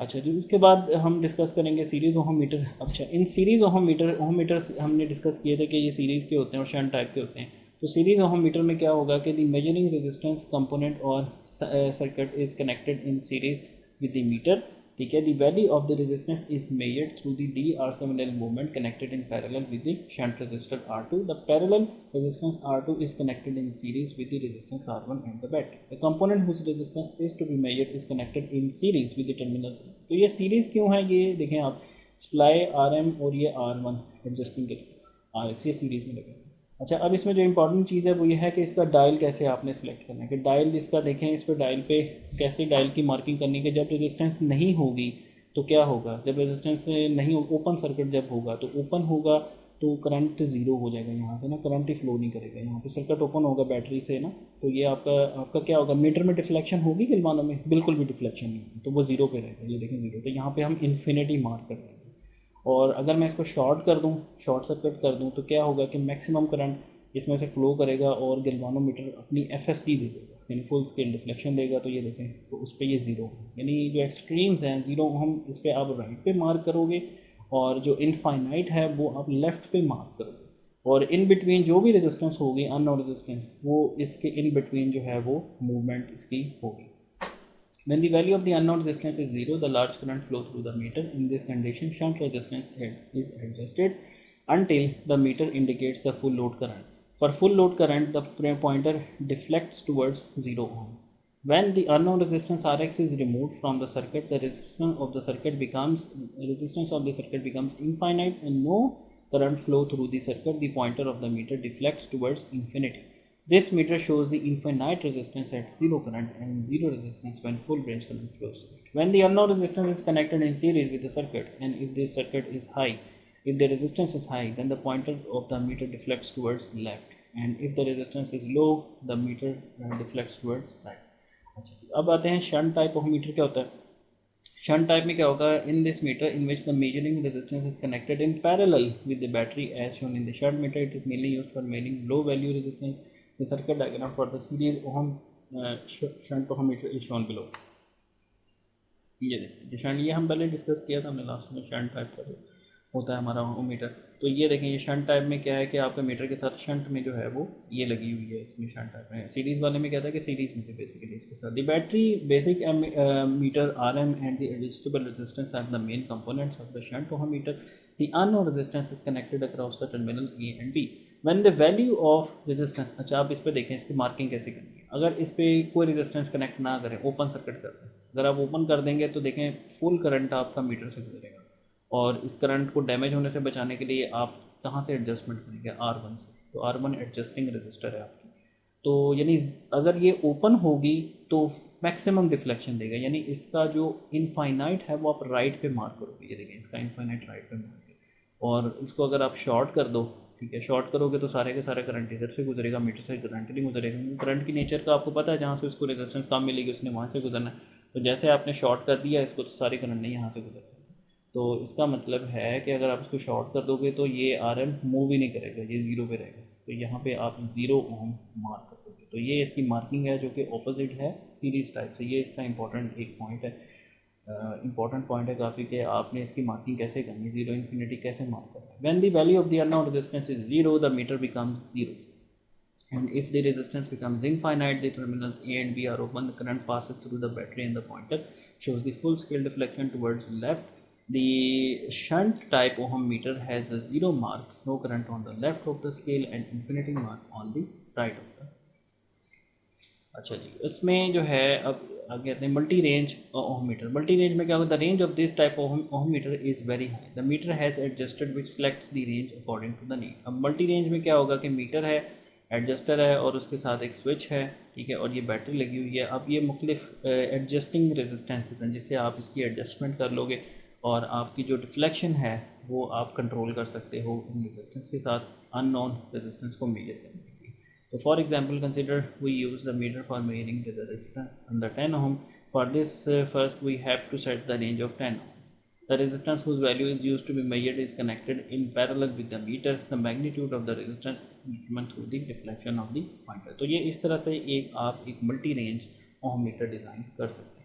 अच्छा जी, उसके बाद हम डिस्कस करेंगे सीरीज़ ओहम मीटर। अच्छा, इन सीरीज़ ओहम मीटर्स हमने डिस्कस किए थे कि ये सीरीज़ के होते हैं और शंट टाइप के होते हैं। तो सीरीज़ ओहम मीटर में क्या होगा कि द मेजरिंग रेजिस्टेंस कंपोनेंट और circuit is connected in series with the meter. ठीक है, the value of the resistance is measured through the D'Arsonval movement connected in parallel with the shunt resistor R2। The parallel resistance R2 is connected in series with the resistance R1 and the battery. The component whose resistance is to be measured is connected in series with the terminals. तो ये series क्यों है, ये देखें आप, supply RM और ये R1 adjusting के लिए RX ये सीरीज में लगे। अच्छा, अब इसमें जो इंपॉर्टेंट चीज़ है वो ये है कि इसका डायल कैसे आपने सेलेक्ट करना है, कि डायल इसका देखें, इस पर डायल पे कैसे डायल की मार्किंग करनी है कि जब रेजिस्टेंस नहीं होगी तो क्या होगा, जब रेजिस्टेंस नहीं, ओपन सर्किट जब होगा तो ओपन होगा तो करंट ज़ीरो हो जाएगा, यहाँ से ना करंट ही फ्लो नहीं करेगा, यहाँ पे सर्किट ओपन होगा बैटरी से ना, तो ये आपका आपका क्या होगा, मीटर में डिफ्लेक्शन होगी गलवानों में, बिल्कुल भी डिफ्लेक्शन नहीं होगी, तो वो ज़ीरो पे रहेगा। ये देखें ज़ीरो, तो यहाँ पे हम इन्फिनिटी मार्क कर देंगे। और अगर मैं इसको शॉर्ट कर दूँ, शॉर्ट सर्किट कर दूँ, तो क्या होगा कि मैक्सिमम करंट इसमें से फ्लो करेगा और गलवानोमीटर अपनी FSD दे देगा, यानी फुल स्केल डिफ्लेक्शन देगा। तो ये देखें, तो उस पर ये ज़ीरो, यानी जो एक्सट्रीम्स हैं ज़ीरो, हम इस पर आप राइट पे मार्क करोगे और जो इनफाइनाइट है वो आप लेफ़्ट पे मार्क करोगे, और इन बिटवीन जो भी रेजिस्टेंस होगी अननोन रेजिस्टेंस, वो इसके इन बिटवीन जो है वो मूवमेंट इसकी होगी। When the value of the unknown resistance is zero, the large current flow through the meter. In this condition, shunt resistance is adjusted until the meter indicates the full load current. For full load current, the pointer deflects towards 0 ohm. When the unknown resistance Rx is removed from the circuit, the resistance of the circuit becomes infinite and no current flow through the circuit. The pointer of the meter deflects towards infinity. This meter shows the infinite resistance at zero current and zero resistance when full range current flows. When the unknown resistance is connected in series with the circuit, and if the circuit is high, if the resistance is high, then the pointer of the meter deflects towards left, and if the resistance is low, the meter deflects towards right. अच्छा, अब आते हैं shunt type of metre. क्या होता है shunt type में? क्या होगा, in this meter in which the measuring resistance is connected in parallel with the battery as shown in the shunt meter, it is mainly used for measuring low value resistance. The circuit diagram for the series ohm shunt ohm meter is shown below. ये देखिए shunt, ये हम पहले discuss किया था हमने last में, shunt type का जो होता है हमारा ओम मीटर। तो ये देखें, ये शंट टाइप में क्या है कि आपका मीटर के साथ शंट में जो है वो ये लगी हुई है, इसमें शंट टाइप में। सीरीज़ वाले में क्या था कि सीरीज़ में थे बेसिकली इसके साथ। The battery basic meter RM and the adjustable resistance are the main components of the shunt ohm meter. The unknown resistance is connected across the terminal A and B। When the value of resistance, अच्छा आप इस पर देखें इसकी marking कैसे करनी है। अगर इस पर कोई रेजिस्टेंस कनेक्ट ना करें, ओपन सर्किट कर दें, अगर आप ओपन कर देंगे तो देखें फुल करंट आपका मीटर से गुजरेगा, और इस करंट को डैमेज होने से बचाने के लिए आप कहाँ से एडजस्टमेंट करेंगे, R1 से। तो R1 एडजस्टिंग रजिस्टर है आपकी। तो यानी अगर ये ओपन होगी तो मैक्सिमम डिफ्लेक्शन देगा, यानी इसका जो इनफाइनाइट है वो आप राइट पे मार्क करोगे। ये देखें, इसका इनफाइनाइट राइट पे मार्क है, और इसको अगर आप शॉर्ट कर दो, ठीक है, शॉर्ट करोगे तो सारे के सारे करंट इधर से गुजरेगा, मीटर से करंट नहीं गुजरेगा। करंट की नेचर का आपको पता है, जहाँ से उसको रेजिस्टेंस कम मिलेगी उसने वहाँ से गुजरना है। तो जैसे आपने शॉर्ट कर दिया इसको, तो सारी करंट नहीं यहाँ से गुजर। तो इसका मतलब है कि अगर आप इसको शॉर्ट कर दोगे तो ये RM मूव ही नहीं करेगा, ये ज़ीरो पे रहेगा। तो यहाँ पे आप 0 ओम मार्क कर दोगे। तो ये इसकी मार्किंग है जो कि ऑपोजिट है सीरीज़ टाइप से। ये इसका इंपॉर्टेंट एक पॉइंट है, इंपॉर्टेंट पॉइंट है काफ़ी, कि आपने इसकी मार्किंग कैसे करनी है, जीरो इन्फिनिटी कैसे मार्क करना है। When the value of the unknown resistance is zero, the meter becomes zero, and if the resistance becomes infinite, the terminals A and B are open, the current passes through the battery and the pointer shows the full scale deflection towards left. The shunt type ohm meter has a zero mark, no current on the left of the scale and infinity mark on the right of the। अच्छा जी, इसमें जो है अब आगे आते हैं multi range ohm meter. Multi range में क्या होगा, the range of this type ohm meter is very high, the meter has adjusted which selects the range according to the need. अब मल्टी रेंज में क्या होगा कि मीटर है, adjuster है और उसके साथ एक स्विच है, ठीक है, और ये बैटरी लगी हुई है। अब ये मुख्तलिफ एडजस्टिंग रेजिस्टेंसेज हैं जिससे आप इसकी एडजस्टमेंट कर लोगे, और आपकी जो डिफ्लेक्शन है वो आप कंट्रोल कर सकते हो इन रेजिस्टेंस के साथ अननोन रेजिस्टेंस को मेजर करने के लिए। तो for example consider we use the meter for measuring the resistance under 10 ohm। For this first we have to set the range of 10 ohm। The resistance whose value is used to be measured is connected in parallel with the meter. The magnitude of the resistance is determined through the deflection of the pointer। तो ये इस तरह से आप एक multi range ohm metre design कर सकते हैं।